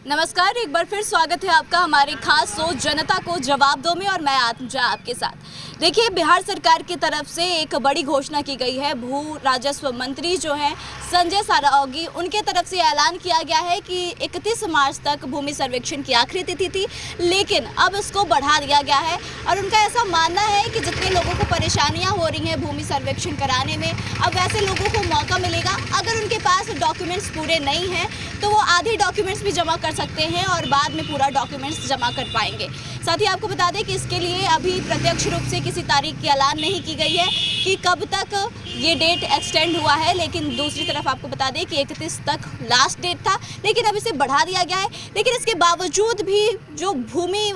नमस्कार, एक बार फिर स्वागत है आपका हमारे खास शो जनता को जवाब दो में और मैं आत्मजा आपके साथ। देखिए, बिहार सरकार की तरफ से एक बड़ी घोषणा की गई है। भू राजस्व मंत्री जो हैं संजय सारागी, उनके तरफ से ऐलान किया गया है कि 31 मार्च तक भूमि सर्वेक्षण की आखिरी तिथि थी, लेकिन अब इसको बढ़ा दिया गया है। और उनका ऐसा मानना है कि जितने लोगों को परेशानियां हो रही हैं भूमि सर्वेक्षण कराने में, अब वैसे लोगों को मौका मिलेगा। अगर उनके पास डॉक्यूमेंट्स पूरे नहीं हैं तो वो आधी डॉक्यूमेंट्स भी जमा कर सकते हैं और बाद में पूरा डॉक्यूमेंट्स जमा कर पाएंगे। साथ ही आपको बता दें कि इसके लिए अभी प्रत्यक्ष रूप से किसी तारीख की ऐलान नहीं की गई है कि कब तक ये डेट एक्सटेंड हुआ है, लेकिन दूसरी तरफ आपको बता दें कि 31 तक लास्ट डेट था, लेकिन अब इसे बढ़ा दिया गया है। लेकिन इसके बावजूद भी जो भूमि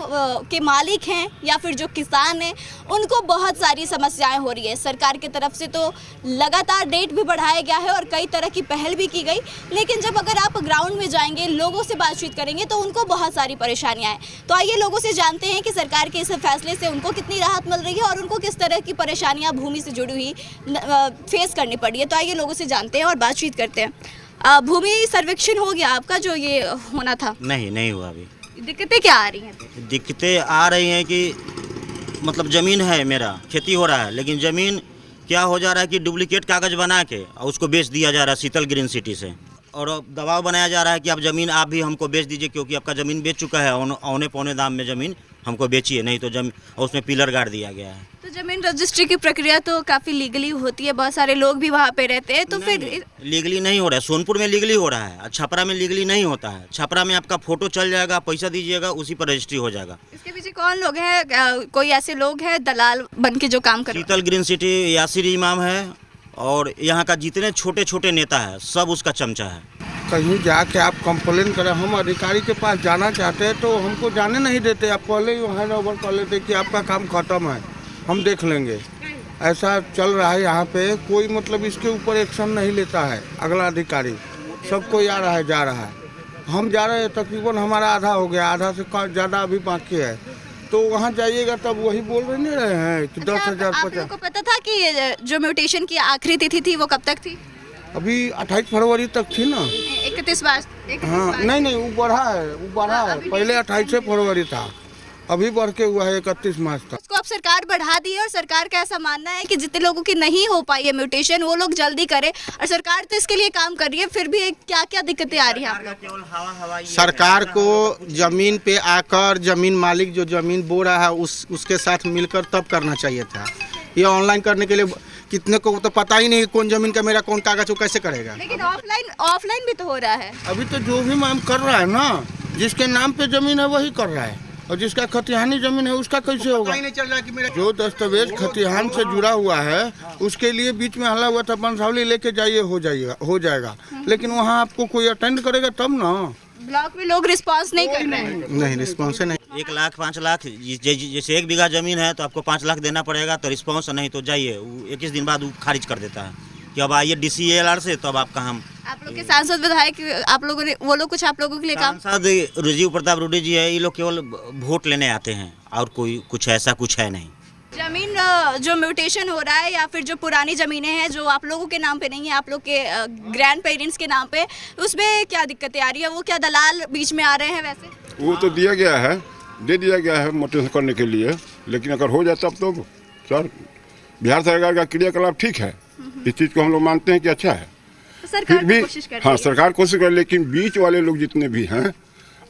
के मालिक हैं या फिर जो किसान हैं, उनको बहुत सारी समस्याएं हो रही है। सरकार की तरफ से तो लगातार डेट भी बढ़ाया गया है और कई तरह की पहल भी की गई, लेकिन जब अगर आप ग्राउंड में जाएंगे, लोगों से बातचीत करेंगे तो उनको बहुत सारी परेशानियां हैं। तो आइए लोगों से जानते हैं कि सरकार के इस फैसले से उनको कितनी राहत मिल रही है और उनको किस तरह की परेशानियां भूमि से जुड़ी हुई फेस करनी पड़ी है। तो आइए लोगों से जानते हैं और बातचीत करते हैं। भूमि सर्वेक्षण हो गया आपका जो ये होना था? नहीं हुआ अभी। दिक्कतें क्या आ रही हैं? दिक्कतें आ रही हैं कि मतलब ज़मीन है, मेरा खेती हो रहा है, लेकिन ज़मीन क्या हो जा रहा है कि डुप्लीकेट कागज़ बना के और उसको बेच दिया जा रहा है शीतल ग्रीन सिटी से, और दबाव बनाया जा रहा है कि आप ज़मीन आप भी हमको बेच दीजिए, क्योंकि आपका ज़मीन बेच चुका है, औने पौने दाम में ज़मीन हमको बेचिए, नहीं तो जमीन उसमें पिलर गाड़ दिया गया है। तो ज़मीन रजिस्ट्री की प्रक्रिया तो काफ़ी लीगली होती है, बहुत सारे लोग भी वहाँ पे रहते हैं, तो फिर लीगली नहीं हो रहा है। सोनपुर में लीगली हो रहा है, छपरा में लीगली नहीं होता है। छपरा में आपका फोटो चल जाएगा, पैसा दीजिएगा, उसी पर रजिस्ट्री हो जाएगा। इसके पीछे कौन लोग हैं? कोई ऐसे लोग हैं दलाल बन के जो काम कर रहे हैं? शीतल ग्रीन सिटी यासिर इमाम है और यहाँ का जितने छोटे छोटे नेता है सब उसका चमचा है। कहीं जाके आप कंप्लेन करें, हम अधिकारी के पास जाना चाहते हैं तो हमको जाने नहीं देते। आप पहले ही हैंड ओवर कर लेते कि आपका काम खत्म है, हम देख लेंगे। ऐसा चल रहा है यहाँ पे, कोई मतलब इसके ऊपर एक्शन नहीं लेता है अगला अधिकारी। सब कोई आ रहा है जा रहा है, हम जा रहे हैं, तकरीबन हमारा आधा हो गया, आधा से ज़्यादा अभी बाकी है। तो वहाँ जाइएगा तब वही बोल नहीं रहे हैं कि 10,000 50। को पता था कि जो म्यूटेशन की आखिरी तिथि थी वो कब तक थी? अभी 28 फरवरी तक थी ना। 31 मार्च? हाँ, नहीं वो बढ़ा है, पहले 28 फरवरी था, अभी बढ़ के हुआ है 31 मार्च तक। उसको अब सरकार बढ़ा दी है और सरकार का ऐसा मानना है कि जितने लोगों की नहीं हो पाई है म्यूटेशन वो लोग जल्दी करें, और सरकार तो इसके लिए काम कर रही है, फिर भी क्या क्या दिक्कतें आ रही है आप लोग? सरकार को जमीन पे आकर जमीन मालिक जो जमीन बो रहा है उसके साथ मिलकर तब करना चाहिए था। ये ऑनलाइन करने के लिए कितने को तो पता ही नहीं कौन जमीन का मेरा कौन कागज वो कैसे करेगा। लेकिन ऑफलाइन भी तो हो रहा है। अभी तो जो भी मैम कर रहा है ना, जिसके नाम पे जमीन है वही कर रहा है, और जिसका खतिहानी जमीन है उसका कैसे होगा? नहीं चल रहा कि मेरा जो दस्तावेज खतिहान से जुड़ा हुआ है उसके लिए बीच में हल्ला हुआ था, बंसावली लेके जाइए, हो जाएगा। लेकिन वहाँ आपको कोई अटेंड करेगा तब ना। ब्लॉक में लोग रिस्पांस नहीं कर रहे हैं। नहीं रिस्पॉन्स नहीं। 1 लाख 5 लाख, जैसे 1 बीघा जमीन है तो आपको 5 लाख देना पड़ेगा, तो रिस्पॉन्स नहीं तो जाइए, 21 दिन बाद वो खारिज कर देता है कि अब आइए DCALR से, तो अब आपका हम। आप लोग के सांसद विधायक आप लोगों ने वो लोग कुछ आप लोगों के लिए काम? सांसद राजीव प्रताप रूडी जी है, ये लोग केवल वोट लेने आते हैं और कोई कुछ ऐसा कुछ है नहीं। जमीन जो म्यूटेशन हो रहा है या फिर जो पुरानी ज़मीनें हैं जो आप लोगों के नाम पे नहीं है, आप लोग के ग्रैंड पेरेंट्स के नाम पे, उसमें क्या दिक्कतें आ रही है? वो क्या दलाल बीच में आ रहे हैं? वैसे वो तो दे दिया गया है म्यूटेशन करने के लिए, लेकिन अगर हो जाए तब तो सर बिहार सरकार का क्रियाकलाप ठीक है, इस चीज़ को हम लोग मानते हैं कि अच्छा है। तो सरकार भी कोशिश कर रही है। हाँ, सरकार कोशिश कर, लेकिन बीच वाले लोग जितने भी हैं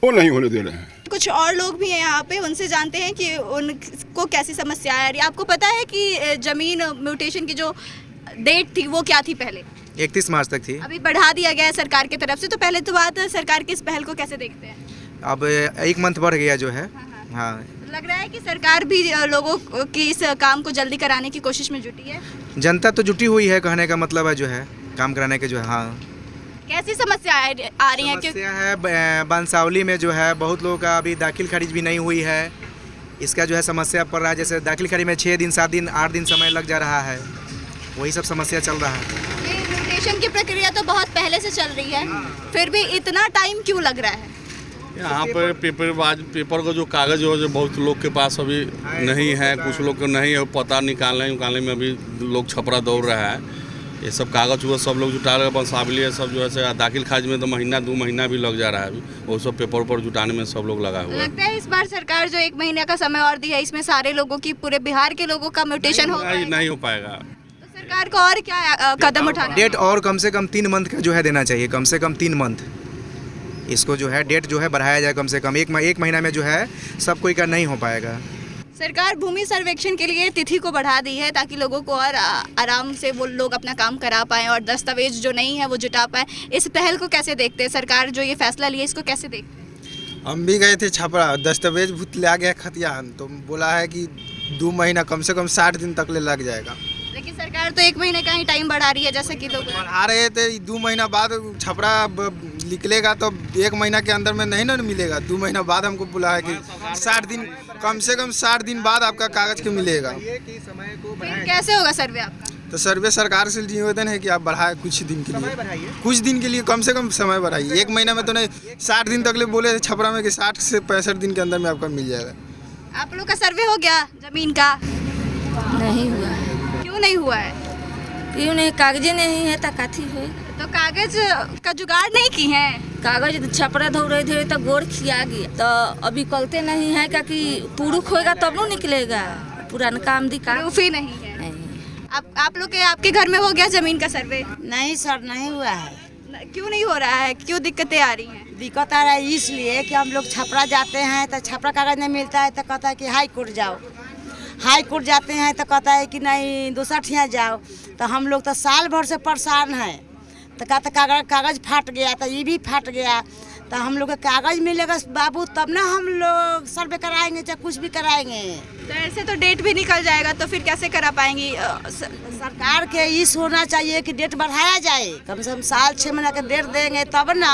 वो नहीं होने दे रहे हैं। कुछ और लोग भी हैं यहाँ पे, उनसे जानते हैं कि उनको कैसी समस्या आ रही है। आपको पता है कि जमीन म्यूटेशन की जो डेट थी वो क्या थी? पहले 31 मार्च तक थी, अभी बढ़ा दिया गया है सरकार की तरफ से। तो पहले तो बात सरकार की इस पहल को कैसे देखते हैं? अब 1 मंथ बढ़ गया जो है। हाँ, लग रहा है कि सरकार भी लोगों की इस काम को जल्दी कराने की कोशिश में जुटी है। जनता तो जुटी हुई है, कहने का मतलब है जो है काम कराने के जो है। हाँ, कैसी समस्या आ रही है? समस्या है बंसावली में जो है बहुत लोगों का अभी दाखिल खारिज भी नहीं हुई है, इसका जो है समस्या पड़ रहा है। जैसे दाखिल खारिज में 6 दिन 7 दिन 8 दिन समय लग जा रहा है, वही सब समस्या चल रहा है। ये म्यूटेशन की प्रक्रिया तो बहुत पहले से चल रही है, फिर भी इतना टाइम क्यों लग रहा है? यहाँ पर पेपर का जो कागज़ हो जो बहुत लोग के पास अभी नहीं है, कुछ लोग को नहीं है, पता निकालने में अभी लोग छपरा दौड़ रहा है। ये सब कागज हुआ सब लोग जुटा रहे, बंसावली सब जो है दाखिल खारिज में तो महीना 2 महीना भी लग जा रहा है अभी, वो सब पेपर ऊपर जुटाने में सब लोग लगा हुआ है। लगता है इस बार सरकार जो 1 महीने का समय और दी है, इसमें सारे लोगों की, पूरे बिहार के लोगों का म्यूटेशन हो नहीं हो पाएगा। तो सरकार को और क्या कदम उठाना? डेट और कम से कम 3 मंथ का जो है देना चाहिए, कम से कम 3 मंथ इसको जो है डेट जो है बढ़ाया जाए, कम से कम एक महीना में जो है सब कोई का नहीं हो पाएगा। सरकार भूमि सर्वेक्षण के लिए तिथि को बढ़ा दी है ताकि लोगों को और आराम से वो लोग अपना काम करा पाएं और दस्तावेज जो नहीं है वो जुटा पाएं। इस पहल को कैसे देखते हैं? सरकार जो ये फैसला लिया इसको कैसे देखते हैं? हम भी गए थे छपरा, दस्तावेज भूत ले आ गया खतियान, तो बोला है कि 2 महीना कम से कम 60 दिन तक ले लग जाएगा। लेकिन सरकार तो 1 महीने का ही टाइम बढ़ा रही है, जैसे कि लोग बढ़ा रहे थे। 2 महीना बाद छपरा निकलेगा तो 1 महीना के अंदर में नहीं ना मिलेगा। 2 महीना बाद हमको बोला है कि 60 दिन, कम से कम 60 दिन बाद आपका कागज के मिलेगा। फिर कैसे होगा सर्वे आपका? तो सर्वे सरकार से निवेदन है कि आप बढ़ाए कुछ दिन के लिए, कुछ दिन के लिए कम से कम समय बढ़ाइए। 1 महीना में तो नहीं, 60 दिन तक ले बोले थे छपरा में कि 60 से 65 दिन के अंदर में आपका मिल जाएगा। आप लोग का सर्वे हो गया जमीन का? नहीं हुआ है। क्यों नहीं हुआ है? क्यों नहीं? कागजे नहीं है तो कथी है? तो कागज का जुगाड़ नहीं की है? कागज छपरा धोरे थे तो गोड़ खिया गया, तो अभी कलते नहीं है क्या कि पुरुष होएगा तब न निकलेगा, पुराना काम दिखा प्रूफ ही नहीं है। आप लोग के, आपके घर में हो गया जमीन का सर्वे? नहीं सर, नहीं हुआ है। क्यों नहीं हो रहा है? क्यों दिक्कतें आ रही हैं? दिक्कत आ रहा है इसलिए कि हम लोग छपरा जाते हैं तो छपरा कागज नहीं मिलता है, तो कहता है कि हाई कोर्ट जाओ। हाई कोर्ट जाते हैं तो कहता है कि नहीं दूसरा ठिया जाओ। तो हम लोग तो साल भर से परेशान हैं। तो कहता कागज फाट गया, तो ये भी फाट गया। तो हम लोग का कागज मिलेगा बाबू तब ना हम लोग सर्वे कराएंगे, चाहे कुछ भी कराएंगे। तो ऐसे तो डेट भी निकल जाएगा, तो फिर कैसे करा पाएंगी? सरकार के इस होना चाहिए कि डेट बढ़ाया जाए, कम से कम साल 6 महीना का डेट देंगे तब ना।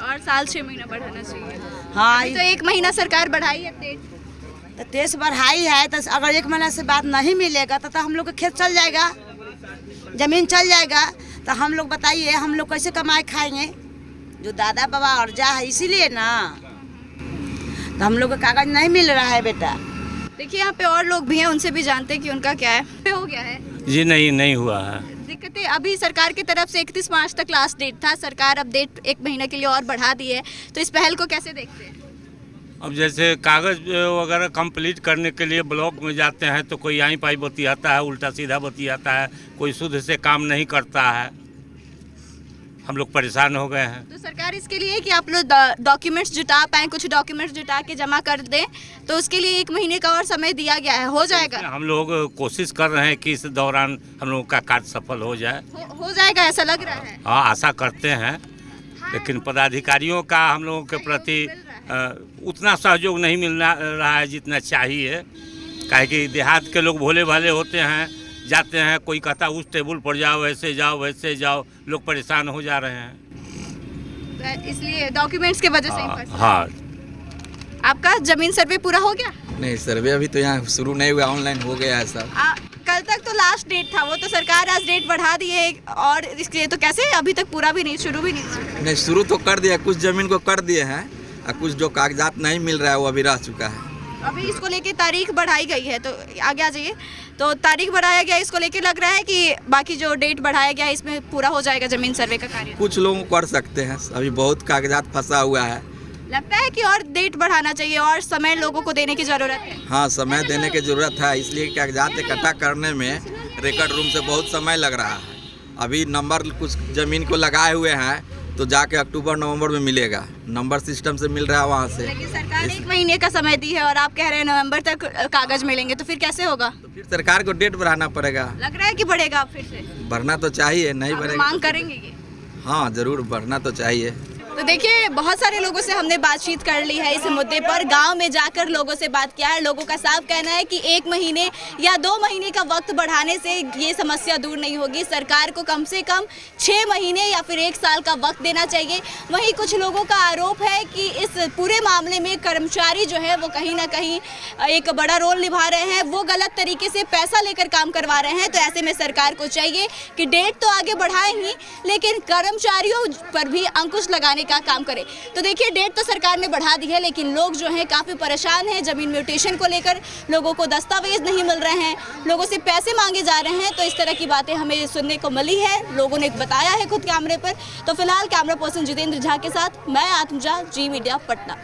और साल 6 महीना बढ़ाना चाहिए। हाँ, तो 1 महीना सरकार बढ़ाई है डेट, तो तेज बढ़ाई है। तो अगर 1 महीना से बाद नहीं मिलेगा तो हम लोग का खेत चल जाएगा, जमीन चल जाएगा। तो हम लोग बताइए हम लोग कैसे कमाए खाएंगे? जो दादा बाबा और जा है इसीलिए ना, तो हम लोग का कागज नहीं मिल रहा है बेटा। देखिए यहाँ पे और लोग भी हैं, उनसे भी जानते हैं कि उनका क्या है। हो गया है जी? नहीं हुआ है। दिक्कतें अभी सरकार की तरफ से 31 मार्च तक लास्ट डेट था, सरकार अब डेट 1 महीने के लिए और बढ़ा दी है, तो इस पहल को कैसे देखते हैं? अब जैसे कागज वगैरह कंप्लीट करने के लिए ब्लॉक में जाते हैं तो कोई यहीं पाई बतियाता है, उल्टा सीधा बतियाता है, कोई शुद्ध से काम नहीं करता है। हम लोग परेशान हो गए हैं। तो सरकार इसके लिए कि आप लोग डॉक्यूमेंट्स जुटा पाएँ, कुछ डॉक्यूमेंट्स जुटा के जमा कर दें, तो उसके लिए 1 महीने का और समय दिया गया है। हो जाएगा? हम लोग कोशिश कर रहे हैं कि इस दौरान हम लोगों का कार्य सफल हो जाए। हो जाएगा ऐसा लग रहा है? हाँ, आशा करते हैं, लेकिन पदाधिकारियों का हम लोगों के प्रति उतना सहयोग नहीं मिल रहा है जितना चाहिए। काहे कि देहात के लोग भोले भाले होते हैं, जाते हैं, कोई कहता उस टेबल पर जाओ, ऐसे जाओ वैसे जाओ, लोग परेशान हो जा रहे हैं। इसलिए डॉक्यूमेंट्स के वजह से ही फंसे। हाँ। आपका जमीन सर्वे पूरा हो गया? नहीं, सर्वे अभी तो यहाँ शुरू नहीं हुआ, ऑनलाइन हो गया है सर। कल तक तो लास्ट डेट था, वो तो सरकार आज डेट बढ़ा दी है, और इसके लिए तो कैसे अभी तक पूरा भी नहीं, शुरू भी नहीं? नहीं, शुरू तो कर दिया, कुछ जमीन को कर दिए हैं और कुछ जो कागजात नहीं मिल रहा है वो अभी रह चुका है। अभी इसको लेके तारीख बढ़ाई गई है, तो आगे आ जाइए। तो तारीख बढ़ाया गया, इसको लेके लग रहा है कि बाकी जो डेट बढ़ाया गया इसमें पूरा हो जाएगा जमीन सर्वे का कार्य? कुछ लोग कर सकते हैं, अभी बहुत कागजात फंसा हुआ है। लगता है कि और डेट बढ़ाना चाहिए और समय लोगों को देने की जरूरत है? हाँ, समय देने की जरूरत है, इसलिए कागजात इकट्ठा करने में रिकॉर्ड रूम से बहुत समय लग रहा है। अभी नंबर कुछ जमीन को लगाए हुए हैं, तो जाके अक्टूबर नवंबर में मिलेगा, नंबर सिस्टम से मिल रहा है वहाँ से। लेकिन सरकार 1 महीने का समय दी है और आप कह रहे हैं नवंबर तक कागज मिलेंगे, तो फिर कैसे होगा? तो फिर सरकार को डेट बढ़ाना पड़ेगा। लग रहा है कि बढ़ेगा फिर से? बढ़ना तो चाहिए, नहीं बढ़ेगा मांग करेंगे ये? हाँ, जरूर बढ़ना तो चाहिए। तो देखिए बहुत सारे लोगों से हमने बातचीत कर ली है इस मुद्दे पर, गांव में जाकर लोगों से बात किया है। लोगों का साफ कहना है कि 1 महीने या 2 महीने का वक्त बढ़ाने से ये समस्या दूर नहीं होगी। सरकार को कम से कम 6 महीने या फिर 1 साल का वक्त देना चाहिए। वहीं कुछ लोगों का आरोप है कि इस पूरे मामले में कर्मचारी जो है वो कहीं ना कहीं एक बड़ा रोल निभा रहे हैं, वो गलत तरीके से पैसा लेकर काम करवा रहे हैं। तो ऐसे में सरकार को चाहिए कि डेट तो आगे बढ़ाए ही, लेकिन कर्मचारियों पर भी अंकुश लगाने का काम करे। तो देखिए डेट तो सरकार ने बढ़ा दी है, लेकिन लोग जो हैं काफ़ी परेशान हैं। ज़मीन म्यूटेशन को लेकर लोगों को दस्तावेज नहीं मिल रहे हैं, लोगों से पैसे मांगे जा रहे हैं। तो इस तरह की बातें हमें सुनने को मिली है, लोगों ने बताया है खुद कैमरे पर। तो फिलहाल कैमरा पर्सन जितेंद्र झा के साथ मैं आत्मजा, जी मीडिया, पटना।